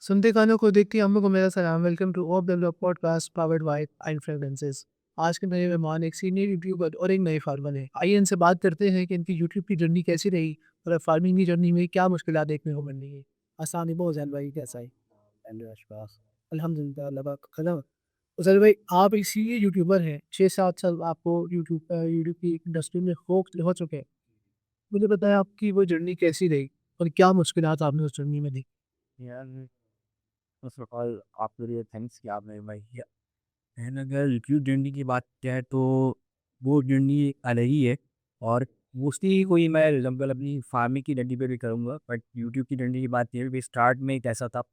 सुनते गानों को देखते ही हम लोग को मेरा सलाम। Welcome two of the podcast powered by and fragrances. आज के मेरे मेहमान एक सीनियर यूट्यूबर और एक नए फार्मर हैं। आइए इनसे बात करते हैं कि इनकी यूट्यूब की जर्नी कैसी रही और फार्मिंग की जर्नी में क्या मुश्किलात देखने को मिल रही है। अस्सलाम वालेकुम उजैल भाई, कैसा है? अल्हम्दुलिल्लाह, अल्लाह पाक का करम। उजैल भाई, आप एक सीनियर यूट्यूबर हैं, 6-7 साल आपको यूट्यूब की इंडस्ट्री में हो चुके हैं। मुझे बताएं आपकी वो जर्नी कैसी रही और क्या मुश्किलात आपने उस जर्नी में दी। यार, फर्स्ट ऑफ ऑल आपके लिए थैंक्स कि आपने इनवाइट किया। एंड अगर यूट्यूब जर्नी की बात किया तो वो जर्नी अलग ही है। और मोस्टली कोई मैं एग्जाम्पल अपनी फार्मिंग की जर्नी पे भी करूँगा, बट यूट्यूब की जर्नी की बात ये है कि स्टार्ट में एक ऐसा था।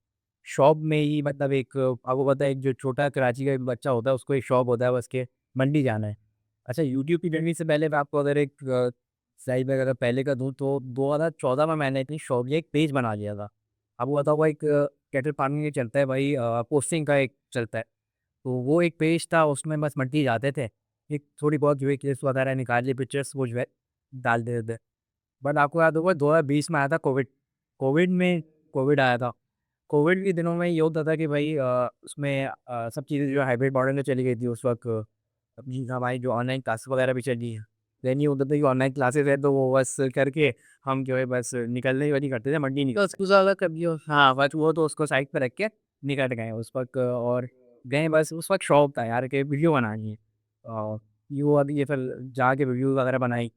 शॉप में ही मतलब एक आपको पता है, एक जो छोटा कराची का एक बच्चा होता है उसको एक शॉप होता है, बस के मंडी जाना है। अच्छा, यूट्यूब की जर्नी से पहले मैं आपको अगर एक सही में अगर पहले का दूँ तो 2014 में मैंने अपनी शॉप एक पेज बना लिया था। आपको पता होगा एक कैटल फार्मिंग एक चलता है भाई, पोस्टिंग का एक चलता है। तो वो एक पेज था, उसमें बस मंडी जाते थे, एक थोड़ी बहुत जो है क्लिप्स वगैरह निकाल लिए, पिक्चर्स वो जो है डाल देते थे। बट आपको याद होगा 2020 में आया था कोविड। कोविड में कोविड आया था। कोविड के दिनों में ये होता था कि भाई उसमें सब चीज़ें जो हाइब्रिड मॉडल में चली गई थी उस वक्त। अपनी हमारी जो ऑनलाइन क्लासेस वगैरह भी चली हैं। देन ये होता था कि ऑनलाइन क्लासेस है तो वो बस करके हम जो है बस निकलने वाली करते थे, मंडी तो निकलते। गुजारा कभी हो। हाँ, बस वो तो उसको साइड पे रख के निकल गए उस वक़्त, और गए बस उस वक़्त शौक था यार कि वीडियो बनानी है। ये हुआ कि ये फिर जाके वीडियो वगैरह बनाई।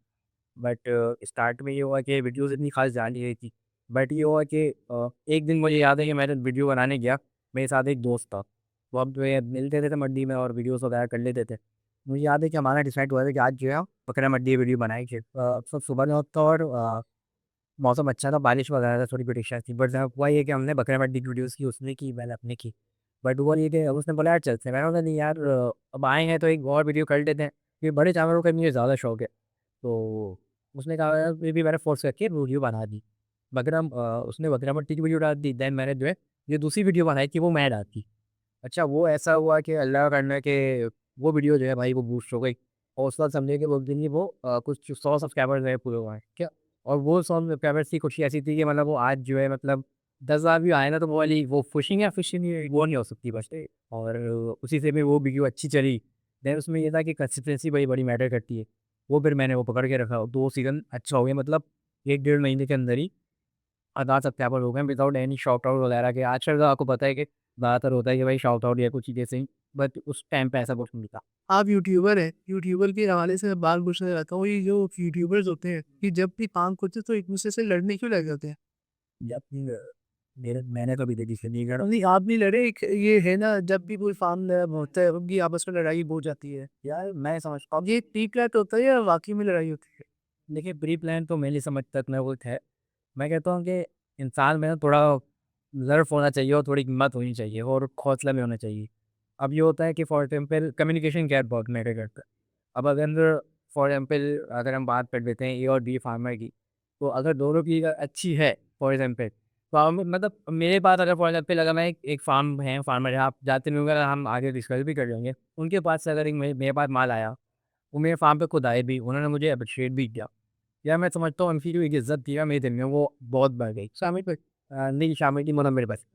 बट स्टार्ट में ये हुआ कि वीडियोज़ इतनी ख़ास जा नहीं रही थी। बट ये हुआ कि एक दिन मुझे याद है कि मैंने वीडियो बनाने गया, मेरे साथ एक दोस्त था। तो हम जो है मिलते थे मंडी में और वीडियोज़ वगैरह कर लेते थे। मुझे याद है कि हमारा डिसाइड हुआ था कि आज जो है बकरा मंडी वीडियो बनाएँगे। सब सुबह में होता और मौसम अच्छा था, बारिश वगैरह था, थोड़ी प्रेडिक्शन थी। बट हुआ ये कि हमने बकरा मंडी की वीडियोज़ की, उसने की, मैंने अपने की। बट हुआ ये कि उसने बोला यार चलते हैं। मैंने बोला नहीं यार, अब आए हैं तो एक और वीडियो कर लेते हैं, क्योंकि बड़े जानवरों का मुझे ज़्यादा शौक है। तो उसने कहा यार, फिर भी मैंने फ़ोर्स करके वीडियो बना दी। उसने बकरा मंडी की वीडियो डाल दी, देन मैंने जो है ये दूसरी वीडियो बनाई थी वो मैं डाल दी। अच्छा, वो ऐसा हुआ कि अल्लाह का करना है कि वो वीडियो जो है भाई वो बूस्ट हो गई। और उसके बाद समझिए कि वो दिन ही वो कुछ 100 सब्सक्राइबर्स जो है पूरे हुए हैं, क्या। और वो 100 सब्सक्राइबर्स की खुशी ऐसी थी कि मतलब वो आज जो है मतलब 10,000 भी आए ना तो वो वाली वो खुशी या खुशी नहीं, वो नहीं हो सकती बस। और उसी से भी वो वीडियो अच्छी चली। देन उसमें ये था कि कंसिस्टेंसी बड़ी बड़ी मैटर करती है। वो फिर मैंने वो पकड़ के रखा, 2 सीज़न अच्छा हो गया, मतलब 1 डेढ़ महीने के अंदर ही 10 सब्सक्राइबर हो गए विदाउट एनी शॉट आउट वगैरह के। आजकल तो आपको पता है कि ज़्यादातर होता है कि भाई शॉट आउट या कुछ चीज़ें सही, बट उस टाइम पे ऐसा कुछ नहीं था। आप यूट्यूबर हैं, यूट्यूबर के हवाले से मैं बात पूछना चाहता हूँ, ये जो यूट्यूबर्स होते हैं, कि जब भी काम करते हैं तो एक-दूसरे से लड़ने क्यों लग जाते हैं? जब मेरे मैंने कभी देखी से नहीं करा। नहीं, आप नहीं लड़े, एक ये है ना, जब भी कोई फार्म होता है, उनकी आपस में लड़ाई हो जाती है। यार मैं समझता हूँ, ये ठीक-ठाक होता है या वाक़ई में लड़ाई होती है? देखिए प्री प्लान तो मैं नहीं समझता इतना कुछ है। मैं कहता हूँ कि इंसान में ना थोड़ा ज़र्फ़ होना चाहिए और थोड़ी हिम्मत होनी चाहिए और हौसला भी होना चाहिए। अब ये होता है कि फॉर एग्ज़ाम्पल कम्युनिकेशन गैप बहुत मैटर करता है। अब अगर फॉर एग्ज़ाम्पल अगर हम बात कर लेते हैं ए और बी फार्मर की, तो अगर दोनों की अगर अच्छी है फॉर एग्ज़ाम्पल, तो हम मतलब मेरे पास अगर फॉर एग्ज़ाम्पल अगर मैं एक फार्म है, फार्मर है, आप जानते नहीं होंगे, अगर हम आगे डिस्कस भी कर लेंगे। उनके पास से अगर एक मेरे पास माल आया, वो मेरे फार्म पे खुद आए भी, उन्होंने मुझे एप्रिशिएट भी किया। या मैं समझता हूँ उनकी जो एक इज़्ज़त थी ना मेरे दिल में, वो बहुत बढ़ गई। शामिल भाई। नहीं, शामिल नहीं, मतलब मेरे पास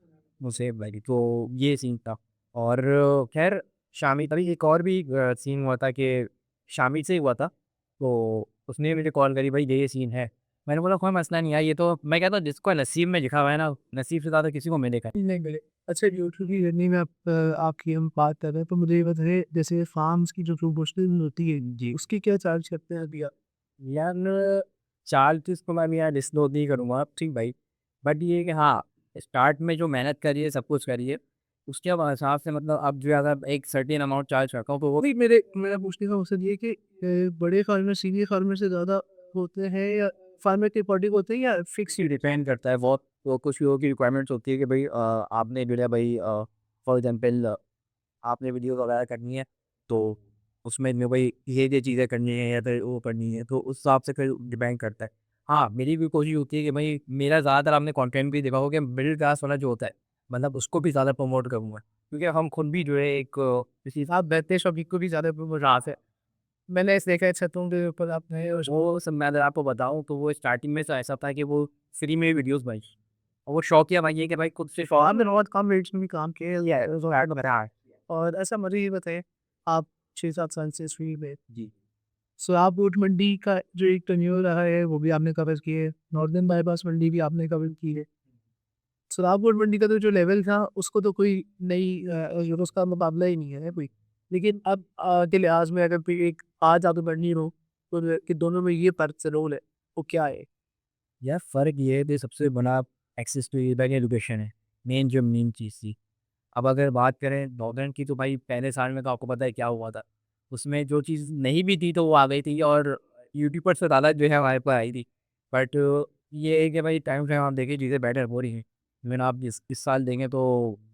मुझसे बढ़, तो ये सीन था। और ख़ैर शामिल तभी एक और भी सीन हुआ था कि शामिल से ही हुआ था। तो उसने मुझे कॉल करी, भाई ये सीन है। मैंने बोला कोई मसला नहीं यार, ये तो मैं कहता हूँ जिसको नसीब में लिखा हुआ है ना, नसीब से ज़्यादा किसी को मिलेगा। नहीं मिले। अच्छा, यूट्यूब की जर्नी में आप आपकी हम बात कर रहे हैं, तो मुझे ये बताइए, जैसे फार्म्स की जो प्रोपोर्शनल होती है, जी। उसकी क्या चार्ज करते हैं अभी आप? यार, चार्ज तो इसको मैं यार डिस्क्लोज़ नहीं करूँगा, ठीक भाई। बट ये है कि हाँ, स्टार्ट में जो मेहनत करी है, सब कुछ करी है, उसके अब हिसाब से मतलब अब जो है अगर एक सर्टेन अमाउंट चार्ज करता हूँ तो वो। नहीं, मेरा पूछने का मकसद ये है कि बड़े फार्मर सीनियर फार्मर से ज़्यादा होते हैं या फार्मर के अकॉर्डिंग होते हैं या फिक्स ही? ये डिपेंड करता है बहुत। तो कुछ लोगों की रिक्वायरमेंट्स होती है कि भाई आपने जो है भाई फॉर एग्जांपल आपने वीडियो वगैरह करनी है, तो उसमें जो भाई ये चीज़ें करनी है या फिर वो करनी है, तो उस हिसाब से फिर डिपेंड करता है। हाँ, मेरी भी कोशिश होती है कि भाई मेरा ज़्यादातर आपने कंटेंट भी देखा होगा कि मिडिल क्लास वाला जो होता है, मतलब उसको भी ज़्यादा प्रमोट करूँगा। क्योंकि हम खुद भी जो है एक किसी आप बैठते शौकीन को भी ज़्यादा रास है। मैंने ऐसे देखा है छतों के ऊपर आपने वो सब मैं अगर आपको बताऊँ तो वो स्टार्टिंग में तो ऐसा था कि वो फ्री में वीडियोज़ बनाई। और वो शौकिया भाई है कि भाई खुद से शौक आपने बहुत कम रेट्स में भी काम किया है। या तो ऐड वगैरह है। और ऐसा मुझे ये बताइए, आप 6-7 साल से इस फील्ड में, जी। सोलापुर मंडी का जो एक टेन्योर रहा है वो भी आपने कवर किया है, नॉर्दर्न बाईपास मंडी भी आपने कवर की है। सोलापुर मंडी का तो जो लेवल था उसको तो कोई नहीं उसका मुकाबला ही नहीं है कोई। लेकिन अब के लिहाज में अगर कोई एक आज आप मंडी हो तो कि दोनों में ये फर्क से रोल है, वो क्या है? यार फ़र्क ये है कि सबसे बड़ा एक्सेस टू एजुकेशन है, मेन चीज़ थी। अब अगर बात करें नॉर्दर्न की तो भाई पहले साल में तो आपको पता है क्या हुआ था। उसमें जो चीज़ नहीं भी थी तो वो आ गई थी और यूट्यूब पर से ज़्यादा जो है हमारे पास आई थी। बट ये है कि भाई टाइम टाइम आप देखिए चीज़ें बेटर हो रही हैं। इवन आप इस साल देखें तो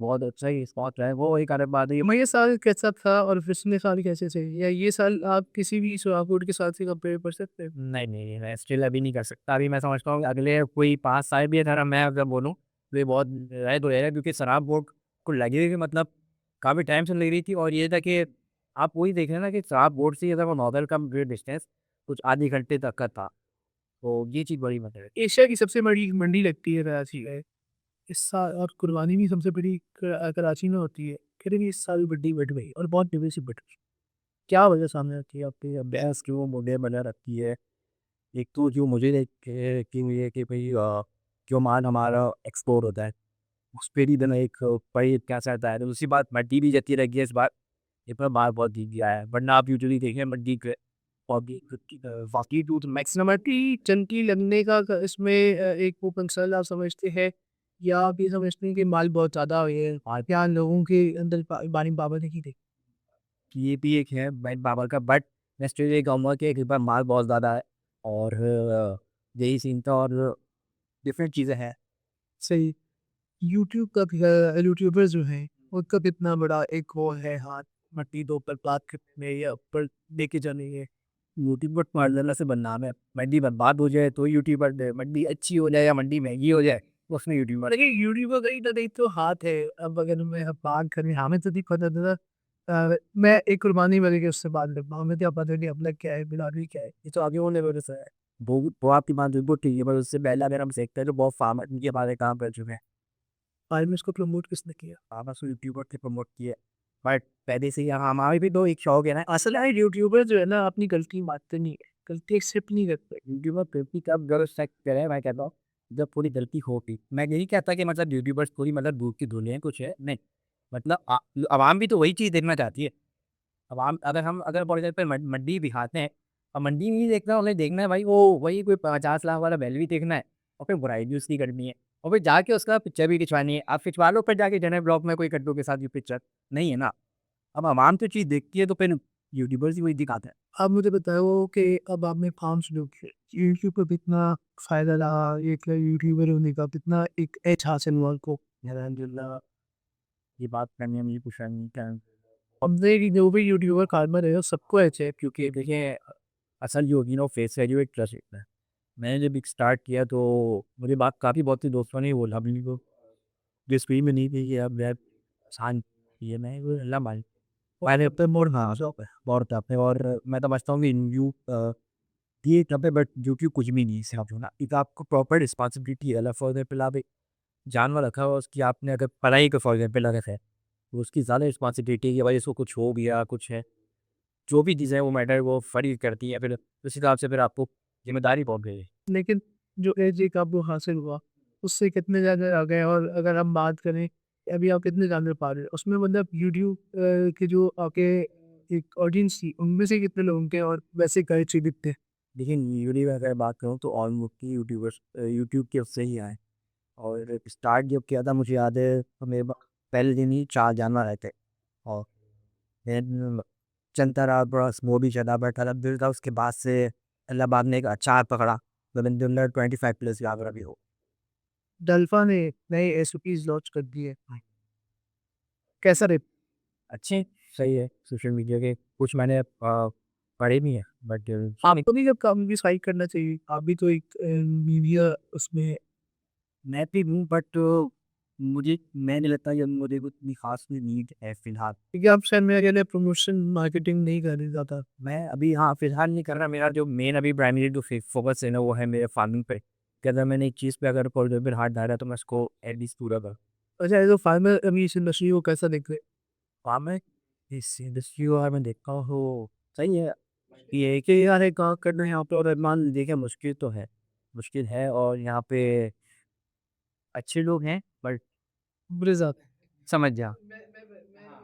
बहुत अच्छा ही रिस्पॉन्स रहा है, वो एक अलग बात है। मैं ये साल कैसा था और पिछले साल कैसे थे, या ये साल आप किसी भी सोलापुर के साथ से कंपेयर कर सकते हैं? नहीं, मैं स्टिल अभी नहीं कर सकता। अभी मैं समझता हूँ कि अगले कोई 5 साल भी अगर मैं अगर बोलूँ तो ये बहुत रह तो रहेगा क्योंकि शराब बोर्ड को लगी कि मतलब काफ़ी टाइम से लग रही थी और ये था कि आप वही देख रहे हैं ना कि शराब बोर्ड से अगर वो नॉर्दर्न का जो डिस्टेंस कुछ आधे घंटे तक का था। तो ये चीज़ बड़ी मतलब है। एशिया की सबसे बड़ी मंडी लगती है कराची में इस साल, और कुर्बानी भी सबसे बड़ी कराची में होती है। फिर भी इस साल बड्डी बढ़ गई और बहुत तेजी से बढ़ रही है। क्या वजह सामने आती है आपके? बहस क्यों मुझे बना रखती है। एक तो जो मुझे देख के कि ये कि भाई जो माल हमारा एक्सपोर्ट होता है उस पे भी इतना एक भाई क्या चाहता है तो उसी बात मट्टी भी जती रही है इस बार। ये पर माल बहुत दिख गया है वरना आप यूजुअली देखें मंडी के बाकी टूथ मैक्सिमम नमटी चनकी लगने का इसमें एक वो कंसर्न आप समझते हैं, या आप ये समझते हैं कि माल बहुत ज़्यादा है, या लोगों के अंदर बानी बाबा की थी? ये भी एक है मैं बाबर का बट मैं स्टिल ये कहूँगा कि एक बार माल बहुत ज़्यादा है और यही सीन था और डिफरेंट चीज़ें हैं। सही। यूट्यूब का यूट्यूबर जो हैं उनका कितना बड़ा एक वो है हाथ मट्टी दो पर बात करने में या ऊपर लेके जाने में? यूट्यूबर मार्जिनल से बदनाम है। मंडी बर्बाद हो जाए तो यूट्यूबर दे, मंडी अच्छी हो जाए या मंडी महंगी हो जाए उसमें यूट्यूबर। देखिए यूट्यूबर कहीं ना कहीं तो हाथ है। अब अगर मैं अब बात करें, हमें तो नहीं पता था। मैं एक कुर्बानी वाले के उससे बात करता हूँ, हमें क्या पता नहीं अपना क्या है बिलावरी क्या है, ये तो आगे होने वाले से है। वो आपकी बात बिल्कुल ठीक है पर उससे पहले अगर हम देखते हैं तो बहुत फार्मर इनके हमारे काम कर चुके हैं। बाद में इसको प्रमोट किसने किया? फार्मर को यूट्यूबर से प्रमोट किए बट पहले से ही हमारे भी तो एक शौक है ना। असल में यूट्यूबर जो है ना अपनी गलती मानते नहीं है, गलती एक्सेप्ट नहीं करते। यूट्यूबर गलती कब गलत सेट करे मैं कहता हूँ जब पूरी गलती होगी। मैं यही कहता कि मतलब यूट्यूबर्स पूरी मतलब दूध की धुलियाँ कुछ है नहीं। मतलब आवाम भी तो वही चीज़ देखना चाहती है। अवाम अगर फॉर एग्जाम्पल मंडी दिखाते हैं और मंडी में ही देखना उन्हें देखना है भाई वो वही कोई 50 लाख वाला बैल भी देखना है और फिर बुराई भी उसकी करनी है और फिर जाके उसका पिक्चर भी खिंचवानी है। आप खिंचवा लो फिर जाके जनरल ब्लॉक में कोई कड्डू के साथ ये पिक्चर नहीं है ना। अब आवाम तो चीज़ देखती है तो फिर यूट्यूबर्स ही वही दिखाते हैं। आप मुझे बताओ कि अब आपने 5 लोग यूट्यूब पर कितना फायदा रहा, एक यूट्यूबर होने का कितना एक एज हासिल हुआ उनको? अलहमदिल्ला ये बात करनी है मुझे पूछा नहीं क्या। हमने कि जो भी यूट्यूबर कारोबार है सबको ऐसे है, क्योंकि देखिए असल जो होगी ना फेस वैल्यू एक ट्रस्ट रहता है। मैंने जब एक स्टार्ट किया तो मुझे बात काफ़ी बहुत सी दोस्तों ने बोला भी को जिस फील्ड में नहीं थी कि अब वेब आसान ये मैं वो अल्लाह मालिक पहले अब तक मोड़ हाँ बहुत टफ है और मैं समझता हूँ कि यू ये टफ है बट यूट्यूब कुछ भी नहीं है सिर्फ जो ना एक आपको प्रॉपर रिस्पॉन्सिबिलिटी है। फॉर एग्जाम्पल आप एक जानवर रखा हुआ उसकी आपने अगर पढ़ाई को फॉर एग्जाम्पल अगर है तो उसकी ज़्यादा रिस्पॉन्सिबिलिटी है कि भाई इसको कुछ हो गया कुछ है जो भी चीज़ें वो मैटर वो फरी करती है फिर उस हिसाब से फिर आपको जिम्मेदारी बहुत गई। लेकिन जो एज एक आपको हासिल हुआ उससे कितने ज़्यादा आ गए? और अगर हम बात करें अभी आप कितने जानवर पा रहे हैं उसमें, मतलब यूट्यूब के जो आपके एक ऑडियंस थी उनमें से कितने लोगों के और वैसे गए थे दिखते? लेकिन यूट्यूब अगर बात करूँ तो ऑलमोस्ट यूट्यूबर्स यूट्यूब के उससे ही आए और स्टार्ट जब किया था मुझे याद है तो मेरे पहले दिन ही 4 जानवर आए थे और फिर चलता रहा बड़ा स्लो भी चला बैठा था दिल था उसके बाद से इलाहाबाद में एक अचार पकड़ा रविंद्र 25+ याद भी हो। डल्फा ने नए एसओपीज लॉन्च कर दिए, कैसा रहे? अच्छे सही है सोशल मीडिया के कुछ मैंने पढ़े भी हैं बट आपको भी जब काम भी साइड करना चाहिए, आप भी तो एक मीडिया उसमें। मैं भी हूँ बट मुझे मैं नहीं लगता कि मुझे कुछ इतनी खास नीड है फिलहाल। क्योंकि आप शायद मेरे लिए प्रमोशन मार्केटिंग नहीं कर रहे ज़्यादा। मैं अभी हाँ फिलहाल नहीं कर रहा। मेरा जो मेन अभी प्राइमरी जो फोकस है ना वो है मेरे फार्मिंग पे कि अगर मैंने एक चीज़ पे अगर फॉर एग्ज़ाम्पल हाथ डाला तो मैं उसको एटलीस्ट पूरा करूँ। अच्छा एज़ अ फार्मर अभी इस इंडस्ट्री को कैसा देख रहे हैं? हाँ, मैं इस इंडस्ट्री को यार मैं देखता हूँ तो सही है। ये है कि यार एक काम करना यहाँ पे और मान लीजिए कि मुश्किल तो है। मुश्किल है और यहाँ पे अच्छे लोग हैं बट बुरे ज़्यादा समझ जा।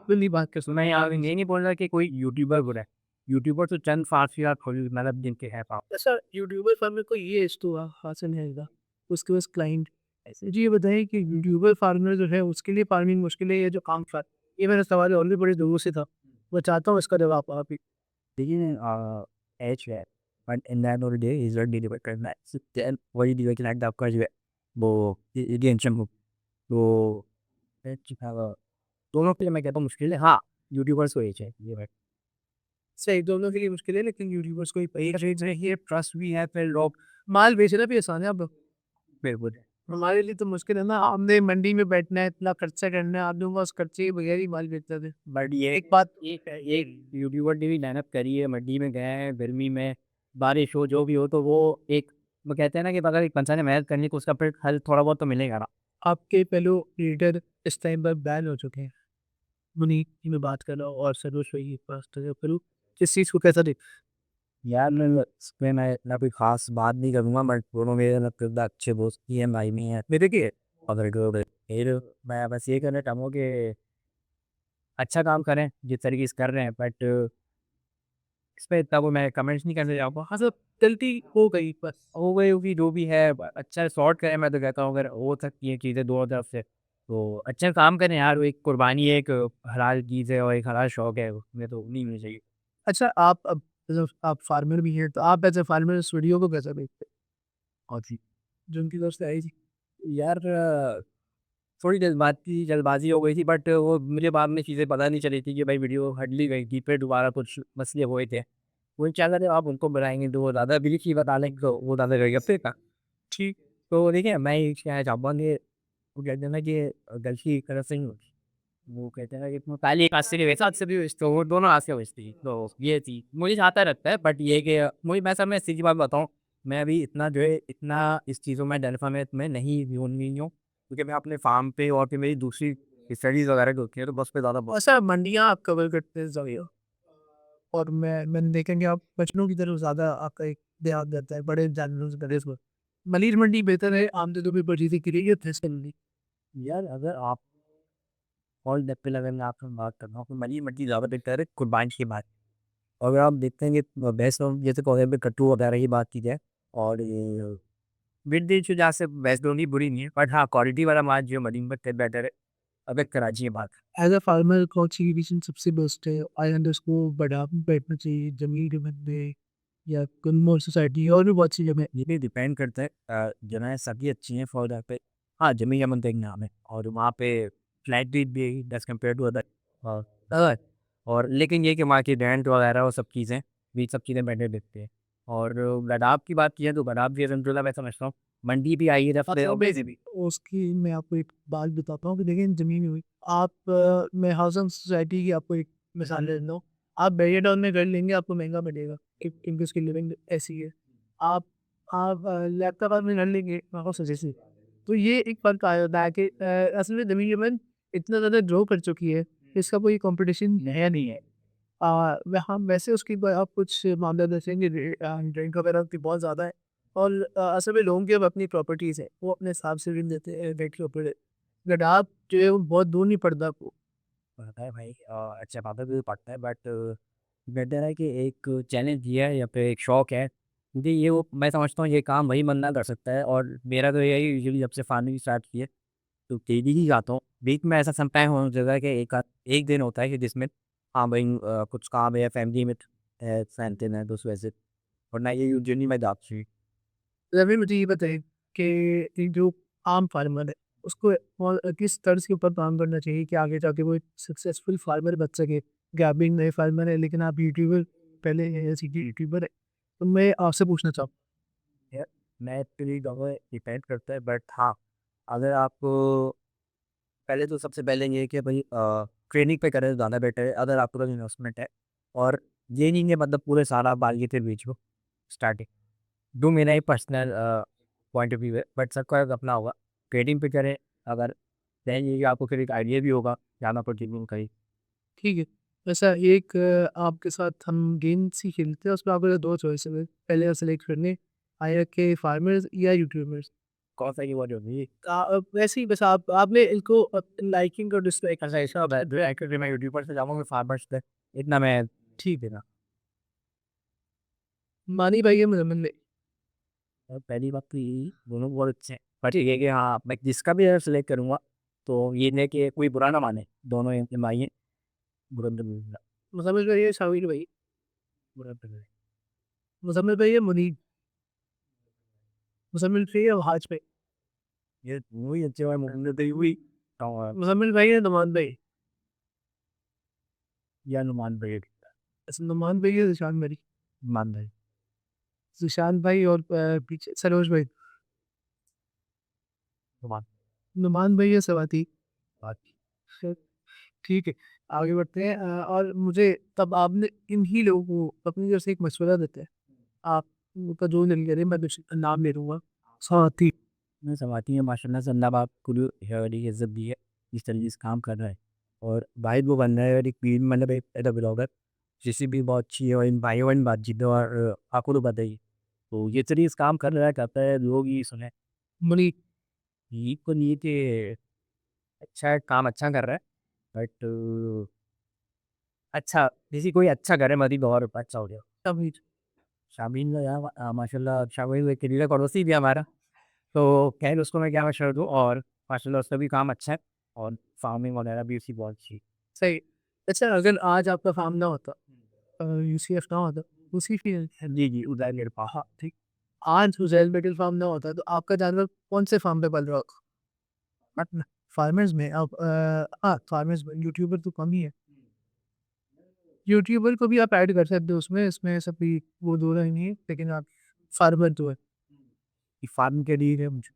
नहीं बात कर मैं सकते। यहाँ पे ये नहीं बोल रहा कि कोई यूट्यूबर बुरा है। यूट्यूबर तो चंद फार्सियाँ खोल मतलब जिनके हैं पाँव। अच्छा यूट्यूबर फार्मर को ये इश्क हुआ हासिल नहीं होगा, उसके पास क्लाइंट ऐसे जी ये बताइए कि यूट्यूबर फार्मर जो है उसके लिए फार्मिंग मुश्किल है, ये जो काम कर ये मेरा सवाल और भी बड़े दूर से था, मैं चाहता हूँ इसका जवाब आप ही। देखिए एज है but in the end of the day result deliver करना है। देन वही डिलीवर करना आपका जो है वो टेंशन हो तो दोनों के लिए मैं कहता हूँ मुश्किल है। हाँ, यूट्यूबर्स को एज है ये बात सही दोनों के लिए मुश्किल है लेकिन यूट्यूबर्स को ही ये ट्रस्ट भी है, फिर लोग माल बेचना भी आसान है अब। बिल्कुल है। हमारे लिए तो मुश्किल है ना, हमने मंडी में बैठना है, इतना खर्चा करना है, आप लोगों का उस खर्चे के बगैर ही माल बेचते थे। बट ये एक बात ये यूट्यूबर ने भी मेहनत करी है, मंडी में गए हैं, गर्मी में, बारिश हो, जो भी हो, तो वो एक वो कहते हैं ना कि अगर एक इंसान ने मेहनत करनी तो उसका फिर फल थोड़ा बहुत तो मिलेगा ना। आपके पहले लीडर इस टाइम पर बैन हो चुके हैं, उन्हीं की मैं बात कर रहा हूँ और सरोज वही पास करूँ किस चीज़ को कैसा देख यार मैं इसमें मैं इतना कोई ख़ास बात नहीं करूँगा बट दोनों मेरे मतलब अच्छे दोस्त ही हैं, भाई में हैं। मेरे के अगर फिर मैं बस ये कहना चाहूँगा कि अच्छा काम करें, जिस तरीके से कर रहे हैं बट इस पे इतना वो मैं कमेंट्स नहीं करने जाऊँगा। हाँ सब गलती हो गई बस। हो गई होगी जो भी है अच्छा सॉर्ट करें मैं तो कहता हूँ अगर हो सकती है चीज़ें दोनों तरफ से तो अच्छा काम करें यार। वो एक कुर्बानी है, एक हलाल चीज़ है और एक हलाल शौक है, उसमें तो नहीं होनी चाहिए। अच्छा आप अब जब आप फार्मर भी हैं तो आप एज ए फार्मर इस वीडियो को कैसा देखते हैं और जी जो उनकी तरफ से आई थी? यार थोड़ी जल्दबाजी हो गई थी बट वो मुझे बाद में चीज़ें पता नहीं चली थी कि भाई वीडियो हट गई थी, फिर दोबारा कुछ मसले हुए थे। वो इंशाल्लाह जब आप उनको बनाएंगे तो वो ज़्यादा बिलीव की बता लेंगे तो वो ज़्यादा रहेगा फिर का ठीक। तो देखिए मैं ये कहना चाहूँगा कि वो कहते हैं ना कि गलती एक तरफ से नहीं होती। वो कहते हैं ना कि तुम पहले एक हाथ से नहीं वैसा हाथ से भी बेचते हो, वो दोनों हाथ से बेचती है। तो ये चीज़ मुझे आता रहता है बट ये कि मुझे मैं सब में सीधी बात बताऊँ, मैं अभी इतना जो है इतना इस चीज़ों में डेल्फा में नहीं हूँ क्योंकि मैं अपने फार्म पे और फिर मेरी दूसरी स्टडीज़ वगैरह जो होती हैं तो बस पे ज़्यादा अच्छा मंडियाँ आप कवर करते हैं ज़रूर और मैंने देखेंगे आप बचपनों की तरफ ज़्यादा आपका एक ध्यान रहता है बड़े जानवरों से परहेज में। मलिर मंडी बेहतर है आम दिनों में बड़ी के लिए फैसले मंडी। यार अगर आप और डेप्थ पे अगर मैं आपसे बात कर रहा हूँ तो मनी मट्टी ज़्यादा बेहतर है कुर्बानी की बात। और अगर आप देखते हैं कि भैंस जैसे पौधे पे कट्टू वगैरह की बात की जाए और ये विंटेज जहाँ से भैंस दोनों बुरी नहीं है बट हाँ क्वालिटी वाला माल जो मदीन में बेटर है। अगर कराची की बात एज अ फार्मर कौन सी डिसीजन सबसे बेस्ट है आई अंडरस्कोर बड़ा बैठना चाहिए जमीन में या कन्मोर सोसाइटी और भी बहुत सी जगह। ये भी डिपेंड करता है जगह सभी अच्छी हैं फॉर दैट पे। हाँ जमीन अमन का एक नाम है और वहाँ पे फ्लैट रेट भी डैज कम्पेयर टू अदर और लेकिन ये कि वहाँ की रेंट वगैरह और सब चीज़ें भी सब चीज़ें बेटर दिखती हैं। और लद्दाख की बात की है तो लद्दाख भी अलहमदुलिल्लाह मैं समझता हूँ मंडी भी आई है दफा भी। उसकी मैं आपको एक बात बताता हूँ कि देखिए ज़मीन में हुई आप मैं हाउसिंग सोसाइटी की आपको एक मिसाल दे देता हूँ। आप बैरियर टाउन में घर लेंगे आपको महंगा मिलेगा क्योंकि उसकी लिविंग ऐसी है। आप लैपटॉप में घर लेंगे आपको सजेशन तो ये एक फ़र्क आ जाता है कि असल में ज़मीन जमीन इतना ज़्यादा ग्रो कर चुकी है इसका कोई कंपटीशन नया नहीं है। हाँ वैसे उसकी आप कुछ मामला दर्शाएंगे रेंट वगैरह की बहुत ज़्यादा है और असल में लोगों की अब अपनी प्रॉपर्टीज़ है वो अपने हिसाब से ऋण देते हैं रेंट के ऊपर। लद्दाख जो है वो बहुत दूर नहीं पड़ता आपको। पता है भाई अच्छा बात भी पड़ता है बट बेटर है कि एक चैलेंज ये है या फिर एक शौक है क्योंकि ये वो मैं समझता हूँ ये काम वही बंदा कर सकता है और मेरा तो यही यूजुअली जब से फार्मिंग स्टार्ट की है तो डेली ही जाता हूँ। वीक में ऐसा सम टाइम हो जाता है कि एक दिन होता है कि जिसमें हाँ भाई कुछ काम है या फैमिली में फैनते हैं तो उस वजह से वरना ये यूजुअली मैं जाती हूँ। रवि मुझे ये बताइए कि एक जो आम फार्मर है उसको और किस तर्ज के ऊपर काम करना चाहिए कि आगे जाके वो एक सक्सेसफुल फार्मर बन सके कि आप भी एक नए फार्मर है लेकिन आप यूट्यूबर पहले ऐसी यूट्यूबर है तो मैं आपसे पूछना चाहूँ। यार मैं एक्चुअली दोनों डिपेंड करता है बट हाँ अगर आप पहले तो सबसे पहले ये है कि भाई ट्रेनिंग पे करें तो ज़्यादा बेटर है अगर आपके पास इन्वेस्टमेंट है और ये नहीं है मतलब पूरे साल आप बाल के फिर बेचो स्टार्टिंग जो मेरा ही पर्सनल पॉइंट ऑफ व्यू है, बट सबका एक अपना होगा। ट्रेडिंग पे करें अगर, देन ये आपको फिर एक आइडिया भी होगा ज़्यादा ट्रेडिंग कहीं। ठीक है। वैसा एक आपके साथ हम गेम्स ही खेलते हैं, उसमें आपके 2 चॉइस है, पहले सेलेक्ट करने आया के फार्मर्स या यूट्यूबर्स। कौन सा कीवर्ड होगी? वैसे ही बस आपने इनको लाइकिंग और डिसलाइक अच्छा ऐसा है एक्चुअली मैं यूट्यूबर से जाऊँगा, मैं फार्मर्स पे इतना मैं ठीक है ना। मानी भाई है मुजम्मिल भाई। पहली बात तो यही दोनों बहुत अच्छे हैं, पर ठीक है कि हाँ मैं जिसका भी अगर सेलेक्ट करूँगा तो ये नहीं कि कोई बुरा ना माने, दोनों एम आई हैं, बुरा तो नहीं मानना, मुजम्मिल भाई है शामिल भाई। बुरा तो नहीं। मुजम्मिल भाई है मुनीब। मुजम्मिल भाई है हाज भाई। ये वही अच्छे भाई मुझे तो हुई और मुजम्मिल भाई है नुमान भाई। या नुमान भाई, नुमान भाई है जिशान भाई। मान भाई जिशान भाई और पीछे सरोज भाई। नुमान नुमान भाई है सवाती। बात। ठीक है, आगे बढ़ते हैं। और मुझे तब आपने इन्हीं लोगों को अपनी तरफ से एक मशवरा देते हैं। आपका जो नहीं ले रहे, मैं नाम ले लूँगा। साथी। मैं समाती है माशाल्लाह से, अल्लाह पाक पूरी बड़ी इज्जत दी है, इस तरीके से काम कर रहा है और भाई वो बन रहा है और एक पीर मतलब एक ऐसा ब्लॉगर जिससे भी बहुत अच्छी है और इन भाइयों ने बातचीत है और आपको तो पता ही है। तो ये तरीके से काम कर रहा है, करता है, लोग ही सुने मनी। ये तो नहीं कि अच्छा है, काम अच्छा कर रहा है, बट अच्छा किसी कोई अच्छा करे मरी तो और अच्छा हो गया। तभी। शामीन का यार माशाल्लाह शामीन एक करीबी पड़ोसी भी है हमारा, तो खैर उसको मैं क्या मशवरा दूँ, और माशाल्लाह उसका भी काम अच्छा है और फार्मिंग वगैरह भी उसकी बहुत अच्छी है। सही। अच्छा, अगर आज आपका फार्म ना होता, यूसीएफ ना होता, उसी फील्ड। जी, जी, उधर मेरे पास। हाँ ठीक। आज उजैल मेटल फार्म ना होता तो आपका जानवर कौन से फार्म पे पल रहा होगा? मत फार्मर्स में आप हाँ फार्मर्स में यूट्यूबर तो कम ही है। यूट्यूबर को भी आप ऐड कर सकते हो उसमें, इसमें सब भी वो दो रहे नहीं है, लेकिन आप फार्मर तो है। ये फार्म के लिए है मुझे,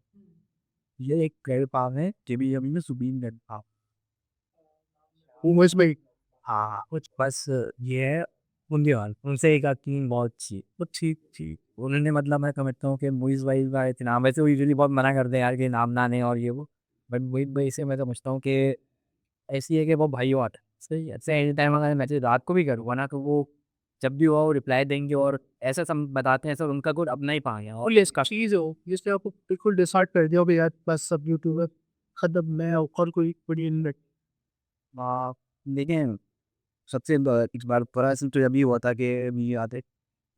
ये एक पेड़ फार्म है जेबी जमीन में सुबीन डेयरी फार्म। उमस भाई। हाँ, कुछ बस ये है मुंदियाल, उनसे एक आध टीम बहुत अच्छी है। वो ठीक ठीक। उन्होंने मतलब मैं समझता हूँ कि मुइज़ भाई का इतना वैसे वो यूजुअली बहुत मना करते हैं यार कि नाम ना लें और ये वो, बट मुइज़ भाई से मैं समझता हूँ कि ऐसी है कि वो भाइयों आते हैं। सही है, ऐसे एनी टाइम अगर मैसेज रात को भी करूँगा ना तो वो जब भी हुआ वो रिप्लाई देंगे और ऐसा सम बताते हैं, ऐसा उनका कोई अपना ही पाएँ और और ये इसका चीज़ हो जिसने आपको बिल्कुल डिसाइड कर दिया हो कि यार बस सब यूट्यूबर खत्म, मैं और कोई बड़ी नहीं। लेकिन सबसे इस बार प्रश्न तो अभी हुआ था कि अभी आते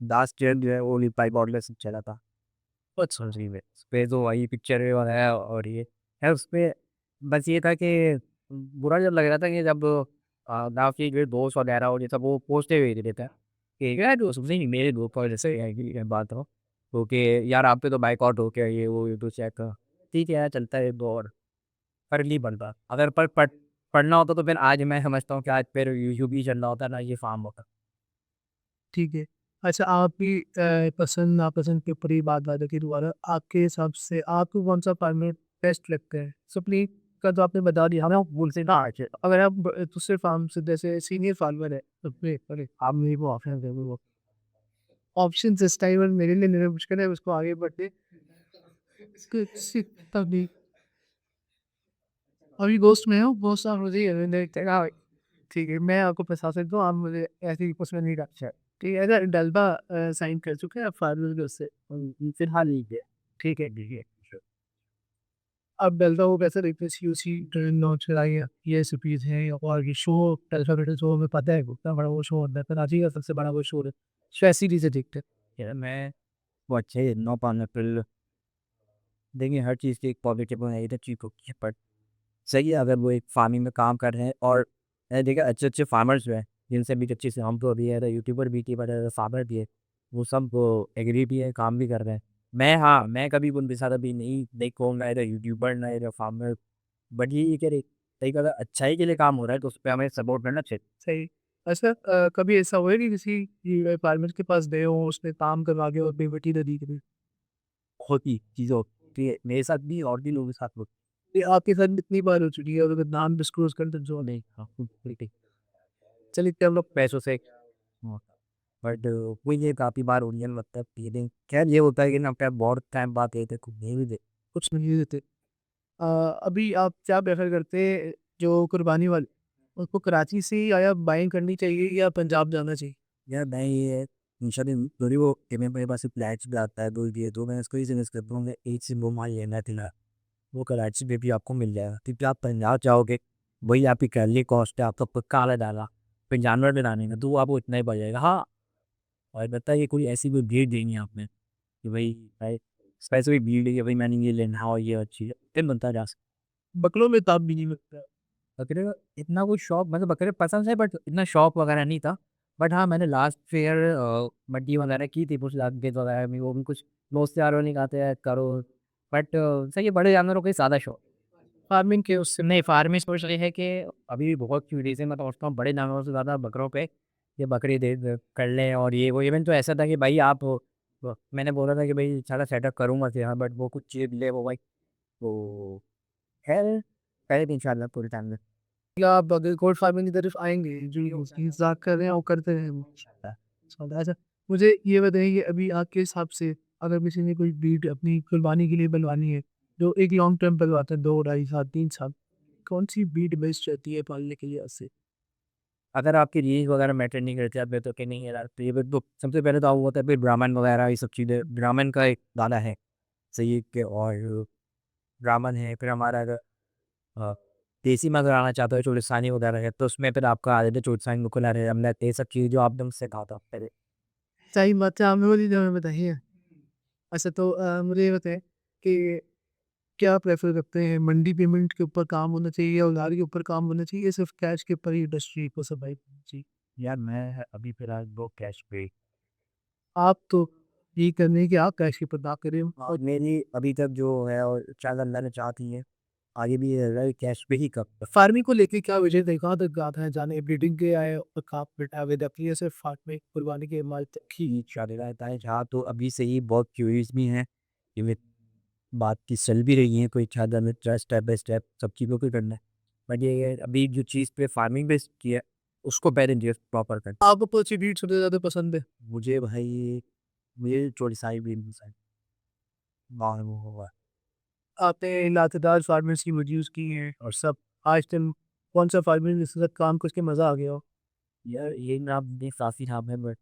लास्ट ईयर जो है वो लिपाई बॉर्डलेस चला था। अच्छा जी, में उस पे तो वही पिक्चर है और ये है उस पे, बस ये था कि बुरा जब लग रहा था कि जब काफ़ी जो दोस्त वगैरह और ये सब वो पोस्टें भेज देते हैं कि यार दोस्त नहीं मेरे दोस्त और जैसे है कि ये बात हो तो कि यार आप पे तो बाइकआउट हो गया ये वो ये तो चेक ठीक है यार चलता है दौर, फर्क नहीं पड़ता। अगर पढ़ना होता तो फिर आज मैं समझता हूँ कि आज फिर यूट्यूब ही चल रहा होता ना ये फार्म होता। ठीक है। अच्छा, आपकी पसंद नापसंद के ऊपर ही बात की दोबारा, आपके हिसाब से आपको कौन सा फार्मेट बेस्ट लगता है? सप्ली का तो आपने बता दिया हमें, बोल से ना आके अगर आप दूसरे फार्म से जैसे सीनियर फार्मर है सप्ली, अरे आप मेरे को ऑप्शन दे वो ऑप्शन इस टाइम मेरे लिए मेरा मुश्किल है उसको आगे बढ़ते तभी। अभी गोश्त में हो गोश्त आप मुझे ये देखते हैं। ठीक है, मैं आपको फँसा सकता हूँ, आप मुझे ऐसी उसमें नहीं रख सकते। ठीक है, अगर डलबा साइन कर चुके हैं आप फार्मर के उससे, फिलहाल नहीं किया। ठीक है, ठीक है। अब डलबा वो कैसे रिप्लेस यूसी लॉन्च कराई है, ये सीरीज है और ये शो टेल्सा मेटल शो में पता है कितना बड़ा वो शो होता है, कराची का सबसे बड़ा वो शो है। शायद सीरीज है देखते हैं। यार मैं वो अच्छे है नो पान अप्रैल, देखिए हर चीज़ की एक पॉजिटिव और नेगेटिव चीज़ होती है, बट सही है अगर वो एक फार्मिंग में काम कर रहे हैं और मैंने देखा अच्छे अच्छे फार्मर्स जो हैं जिनसे भी अच्छे से हम तो अभी है यूट्यूबर भी थी, बट फार्मर भी है, वो सब एग्री भी है, काम भी कर रहे हैं। मैं हाँ मैं कभी उनके साथ अभी नहीं देखूँगा इधर यूट्यूबर ना इधर फार्मर, बट ये कह रहे सही अगर अच्छाई के लिए काम हो रहा है तो उस पर हमें सपोर्ट करना चाहिए। सही। अच्छा, कभी ऐसा हुआ है कि किसी फार्मर के पास गए हो, उसने काम करवा के और बेवटी दे दी कभी? होती चीज़ें होती है मेरे साथ भी और भी लोगों के साथ होती ये आपके साथ कितनी बार हो चुकी है और अगर नाम डिस्क्लोज कर दो जो है। नहीं। नहीं हाँ, बिल्कुल ठीक। चलिए, हम लोग पैसों से हाँ, बट वही ये काफ़ी बार ओरियन मतलब फीलिंग खैर ये होता है कि ना क्या बहुत टाइम बाद ये थे घूमने भी दे कुछ नहीं देते। अभी आप क्या प्रेफ़र करते जो कुर्बानी वाले उसको कराची से या बाइंग करनी चाहिए या पंजाब जाना चाहिए? यार मैं ये इंशाल्लाह थोड़ी वो कि मेरे पास फ्लैट्स भी आता है तो ये तो मैं इसको ही सजेस्ट करता हूँ एक से वो मान लेना था वो कराची में भी आपको मिल जाएगा क्योंकि आप पंजाब जाओगे वही आपकी कैलरी कॉस्ट है आपका पक्का आला डाला फिर जानवर में डालेंगे तो वो आपको इतना ही पड़ जाएगा हाँ और बताइए कोई ऐसी कोई भीड़ देंगे आपने कि भाई स्पेसिफिक भीड़ है कि भाई मैंने ये लेना है और ये अच्छी है फिर बनता जा सकता बकलों में ताप भी नहीं लगता। बकरे का इतना कोई शौक मतलब बकरे पसंद है बट इतना शौक वगैरह नहीं था बट हाँ मैंने लास्ट फेयर मड्डी वगैरह की थी कुछ लाख गेट वगैरह में वो भी कुछ दोस्त यारों नहीं खाते हैं करो बट सही है बड़े जानवरों का ही ज़्यादा शौक फार्मिंग के उससे नहीं फार्मिंग सोच रही है कि अभी भी बहुत क्यूरीज है मैं तो सोचता हूँ बड़े जानवरों से ज़्यादा बकरों पे ये बकरी कर लें और ये वो इवन तो ऐसा था कि भाई आप मैंने बोला था कि भाई सारा सेटअप करूँगा फिर हाँ बट वो कुछ चीज़ ले वो भाई तो खैर करें इंशाल्लाह पूरे टाइम में या आप अगर गोट फार्मिंग की तरफ आएँगे जो उसकी इंतज़ार कर रहे हैं वो करते रहें इंशाल्लाह अच्छा, मुझे ये बताइए कि अभी आपके हिसाब से अगर किसी ने कोई ब्रीड अपनी कुर्बानी के लिए बनवानी है, जो एक लॉन्ग टर्म बनवाता है 2 ढाई साल 3 साल, कौन-सी ब्रीड बेस्ट रहती है पालने के लिए उससे? अगर आपकी रील्स वगैरह मैटर नहीं करती आप तो कि नहीं यार तो ये तो सबसे पहले तो वो होता है फिर ब्राह्मण वगैरह ये सब चीज़ें ब्राह्मण का एक गाना है सही है कि और ब्राह्मण है फिर हमारा अगर अ, देसी में अगर आना चाहते हो चोलिस्तानी वगैरह है तो उसमें फिर आपका आ जाता है चोलिस्तानी मुकुल है हमने ये सब चीज़ जो आपने मुझसे कहा था पहले सही बात है, हमें वाली हमें बताइए। अच्छा तो मुझे ये बताएँ कि क्या प्रेफ़र करते हैं मंडी पेमेंट के ऊपर काम होना चाहिए या उधार के ऊपर काम होना चाहिए या सिर्फ़ कैश के ऊपर ही इंडस्ट्री को सर्वाइव करनी चाहिए? यार मैं अभी फिलहाल वो कैश पे आप तो ये करने की आप कैश के ऊपर बात कर रहे हो। और मेरी अभी तक जो है और शायद अल्लाह ने चाहती है आगे भी ये रहा है कैश पे ही कब फार्मिंग को लेके क्या विजय है? कहाँ तक आता है जाने ब्रीडिंग के आए और कहाँ बेटा विद अपनी ऐसे फार्मिंग कुर्बानी के माल तक ही चल रहता है जहाँ तो अभी से ही बहुत क्यूरियस भी हैं कि वे बात की चल भी रही है कोई ज़्यादा में स्टेप बाय स्टेप सब चीज़ों को करना है बट ये है अभी जो चीज़ पे फार्मिंग बेस्ड की है उसको पहले जो प्रॉपर कर आपको कौन सी ब्रीड सबसे ज़्यादा पसंद है? मुझे भाई मुझे चोरिसाई भी पसंद वो होगा आपने लातेदार फार्मर्स की वीडियोज़ की हैं और सब आज तक कौन-सा फार्मर जिसके साथ काम करके मज़ा आ गया हो? यार ये नाम भी काफ़ी नाम है बट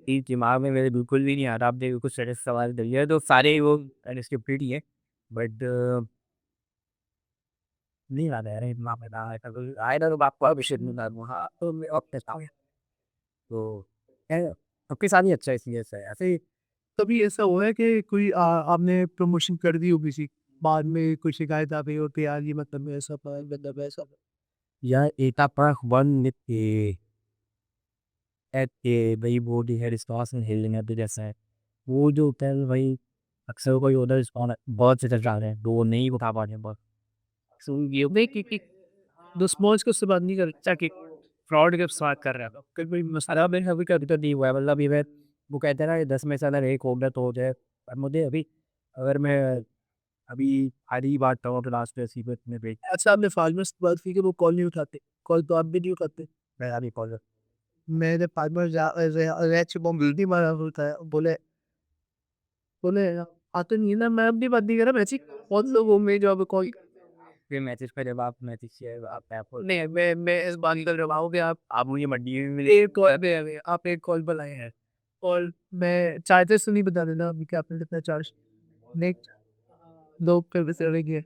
ये दिमाग में मेरे बिल्कुल भी नहीं आ रहा आपने बिल्कुल सही सवाल कर लिया तो सारे वो अनस्क्रिप्टेड ही है बट नहीं आ रहा है दिमाग में ना आएगा तो आपको अभिषेक नहीं हाँ तो मैं अब बताऊँ तो है सबके साथ ही अच्छा है सीरियस है ऐसे ही कभी ऐसा हुआ है कि कोई आपने प्रमोशन कर दी हो किसी बाद में कोई शिकायत आ गई हो कि यार ये मतलब ऐसा था, मतलब ऐसा था? या etapa one एट के वही वो जो है रिस्पॉन्स हिलने पे जैसा है वो जो होता है भाई अक्सर कोई उधर रिस्पॉन्स बहुत से चल रहे हैं तो वो नहीं उठा पा रहे हैं बहुत सो ये नहीं कि दुश्मन को उससे बात नहीं कर ताकि फ्रॉड के बात कर रहा है कभी कोई मसला खराब है अभी कभी तो नहीं हुआ है मतलब ये वो कहते हैं ना 10 में से अगर एक हो गया तो हो जाए पर मुझे अभी अगर मैं अभी हाल ही बात करूँ तो लास्ट सीबत में भी अच्छा आपने फार्मर्स से बात की कि वो कॉल नहीं उठाते, कॉल तो आप भी नहीं उठाते। मैं अभी कॉल मेरे फार्मर रैच वो बिल्डी मारा होता है, बोले बोले आते नहीं है ना मैं अपनी बात नहीं कर रहा मैं ऐसी बहुत लोगों में जो अब कॉल फिर मैसेज पे जब आप मैसेज शेयर आप आपको नहीं मैं इस बात कर रहा हूँ कि आप मुझे मंडी में मिले एक कॉल पे आप एक कॉल पर आए हैं और मैं चार्जेस तो नहीं बता देना अभी कि आपने कितना चार्ज नेक्स्ट लोग पे भी चलेंगे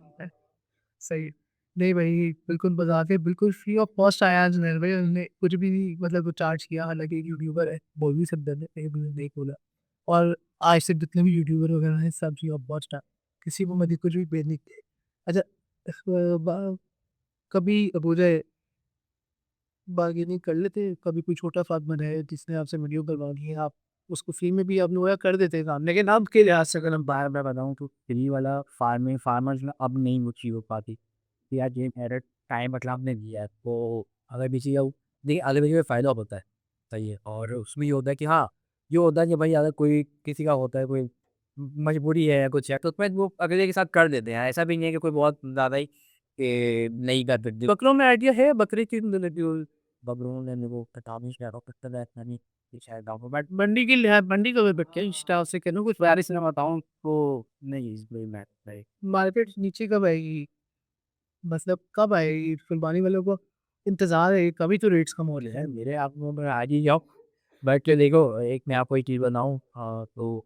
सही है। नहीं भाई बिल्कुल बता के बिल्कुल फ्री ऑफ कॉस्ट आया जुनैर भाई उन्होंने कुछ भी नहीं मतलब चार्ज किया हालांकि एक यूट्यूबर है बोल भी सकते थे नहीं बोला और आज से जितने भी यूट्यूबर वगैरह हैं सब फ्री ऑफ कॉस्ट है किसी को मत कुछ भी पेड नहीं किए अच्छा कभी मुझे बार्गेनिंग कर लेते कभी कोई छोटा फार्मर है जिसने आपसे वीडियो करवानी है आप उसको फ्री में भी आप लोग कर देते काम लेकिन आप के लिहाज से अगर हम बार बार बताऊँ तो फ्री वाला फार्मर्स में अब नहीं वो चीज़ हो पाती कि यार ये मेरा टाइम मतलब आपने दिया है तो अगर किसी का देखिए अगले बच्चे में फ़ायदा होता है सही है और उसमें ये होता है कि हाँ ये होता है कि भाई अगर कोई किसी का होता है कोई मजबूरी है या कुछ है तो उसमें वो अगले के साथ कर देते हैं ऐसा भी नहीं है कि कोई बहुत ज़्यादा ही कि नहीं कर सकते बकरों में आइडिया है बकरी की बबरों ने मेरे को किताबी शेयर करता है यानी ये शायद डाउन बट मंडी की लिहाज मंडी कब बैठ के इंस्टा से कहना कुछ बारिश में बताऊँ तो नहीं इस भाई मैं नहीं मार्केट नीचे कब आएगी, मतलब कब आएगी कुर्बानी वालों को इंतजार है, कभी तो रेट्स कम हो रहे हैं। है मेरे आप में आज ही जाओ बट देखो एक मैं आपको एक चीज़ बताऊँ तो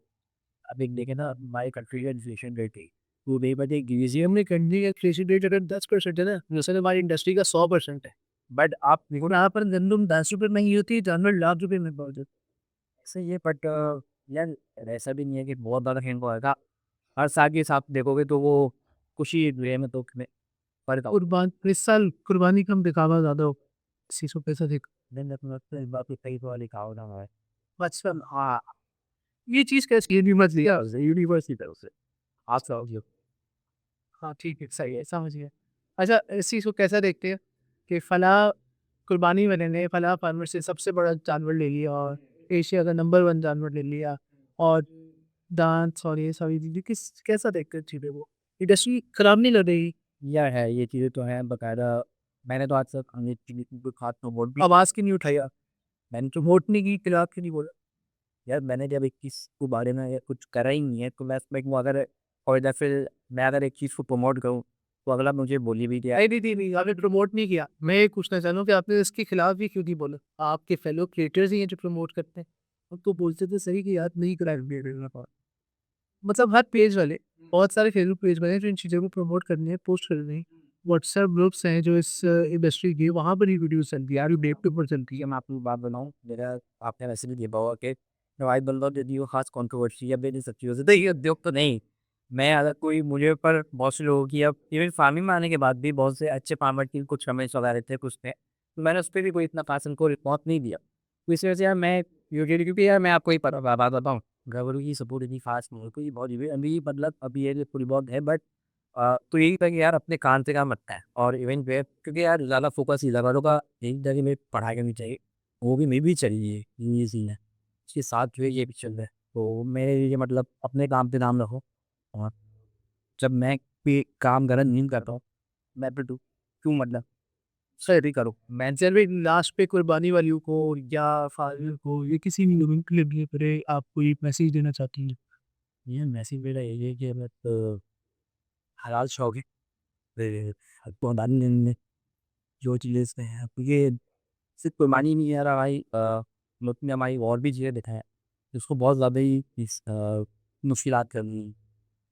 अब एक देखें ना हमारी कंट्री का इन्फ्लेशन रेट है वो नहीं बटे म्यूजियम में कंट्री का क्रेडिट रेट अगर 10% है ना, जैसे हमारी इंडस्ट्री का 100% है। बट आप देखो और यहाँ पर गंदम 10 रुपए महंगी होती है, जानवर लाख रुपए में पहुंच जाते ऐसे ये बट यार ऐसा भी नहीं है कि बहुत ज़्यादा हैंग होएगा हर साल के हिसाब से देखोगे तो वो कुछ ही वे में तो पर हैं। इस साल कुर्बानी कम दिखावा ज्यादा हो, 80 पैसा देख दिन अपना इस बात की सही तो वाली खाओ ना है बचपन। हाँ, ये चीज कैसी है, मत लिया यूनिवर्सिटी तरफ से आप समझिए हाँ ठीक है, सही है, समझ गया। अच्छा, इस चीज़ को कैसा देखते हैं कि फला कुर्बानी वाले ने फला फार्मर से सबसे बड़ा जानवर ले लिया और एशिया का नंबर 1 जानवर ले लिया, और डांस और ये सारी चीज़ें किस कैसा देखते हैं चीज़ें को, इंडस्ट्री खराब नहीं लग रही? यार है ये चीज़ें तो हैं बकायदा मैंने तो आज तक अंग्रेज चीज़ कोई खास तो वोट भी आवाज़ की नहीं उठाई आप, मैंने तो वोट नहीं की, खिलाफ क्यों नहीं बोला? यार मैंने जब एक चीज़ को बारे में या कुछ करा ही नहीं है तो मैं उसमें वो अगर और या फिर मैं अगर एक चीज़ को प्रमोट करूँ तो अगला मुझे बोली भी दिया नहीं, आपने प्रमोट नहीं किया। मैं ये पूछना चाह रहा हूँ कि आपने इसके खिलाफ भी क्यों नहीं बोला? आपके फेलो क्रिएटर्स ही हैं जो प्रमोट करते हैं। अब तो बोलते थे सही कि यार नहीं करा, मतलब हर पेज वाले, बहुत सारे फेसबुक पेज बने हैं जो इन चीज़ों को प्रमोट करने हैं, पोस्ट करने हैं। व्हाट्सएप ग्रुप्स हैं जो इस इंडस्ट्री के, वहाँ पर ही वीडियोज़ चलती है, यार डेट के ऊपर चलती कि है। मैं आपको बात बताऊँ मेरा आपने वैसे भी देखा होगा कि नवाज बंदा यदि वो खास कंट्रोवर्सी या बेनी सब चीज़ों से तो ये उद्योग तो नहीं मैं अगर कोई मुझे पर बहुत से लोगों की अब इवन फार्मिंग में आने के बाद भी बहुत से अच्छे फार्मर की कुछ कमेंट्स वगैरह थे कुछ थे तो मैंने उस पर भी कोई इतना खास उनको रिस्पॉन्स नहीं दिया तो इस वजह से यार मैं क्योंकि यार मैं आपको ही बात बताऊँ घबरू की सपोर्ट इतनी खास नहीं है कोई बहुत अभी मतलब अभी ये थोड़ी बहुत है बट तो यही था कि यार अपने काम से काम रखता है और इवेंट पे क्योंकि यार ज़्यादा फोकस ही लगा का एक जगह में पढ़ाई करनी चाहिए वो भी मैं भी चाहिए ये सीन है इसके साथ जो है ये भी चल रहा है तो मेरे लिए मतलब अपने काम पे नाम रखो और जब मैं पे काम गलत नहीं करता हूँ मैं फिर क्यों मतलब सही करो मैंने भी लास्ट पे कुर्बानी वालियों को या फादर को या किसी भी लोगों के लिए पर आप कोई मैसेज देना चाहती हैं? ये मैसेज मेरा यही है कि मैं तो हलाल शौक है तो दानी जो चीज़ें इसमें हैं क्योंकि सिर्फ कुर्बानी नहीं है भाई मुल्क में हमारी और भी चीज़ें दिखाएँ उसको बहुत ज़्यादा ही मुश्किलात करनी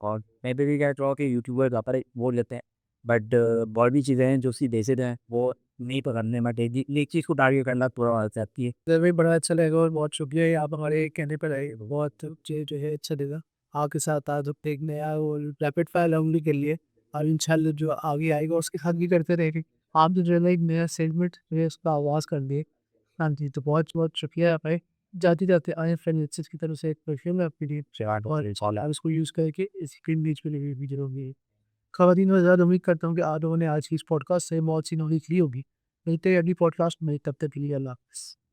और मैं भी कह रहा हूँ कि यूट्यूबर ज़्यादा वो लेते हैं बट और भी चीज़ें हैं जो सी बेसिक हैं वो नहीं पकड़ने में एक चीज़ को टारगेट करना थोड़ा चाहती है सर भी बड़ा अच्छा लगा और बहुत शुक्रिया ये आप हमारे कहने पर आए, बहुत मुझे जो है अच्छा लगा आपके साथ आज अपने एक नया वो रैपिड फायर राउंड के लिए, और इंशाल्लाह जो आगे आएगा उसके साथ भी करते रहेंगे। आप जो है ना एक नया सेगमेंट जो है उसका आगाज़ कर दिए। हाँ जी, तो बहुत बहुत शुक्रिया आप आए। जाते जाते आए फ्रेंड्स की तरफ से एक परफ्यूम है आपके लिए, और आप इसको यूज़ करके स्किन ब्लीच के लिए भी जरूरी है। ख़वातीन व हज़रात, उम्मीद करता हूँ कि आप लोगों ने आज की इस पॉडकास्ट से बहुत सी नॉलेज ली होगी। मिलते हैं अगली पॉडकास्ट में, तब तक के लिए अल्लाह हाफ़िज़।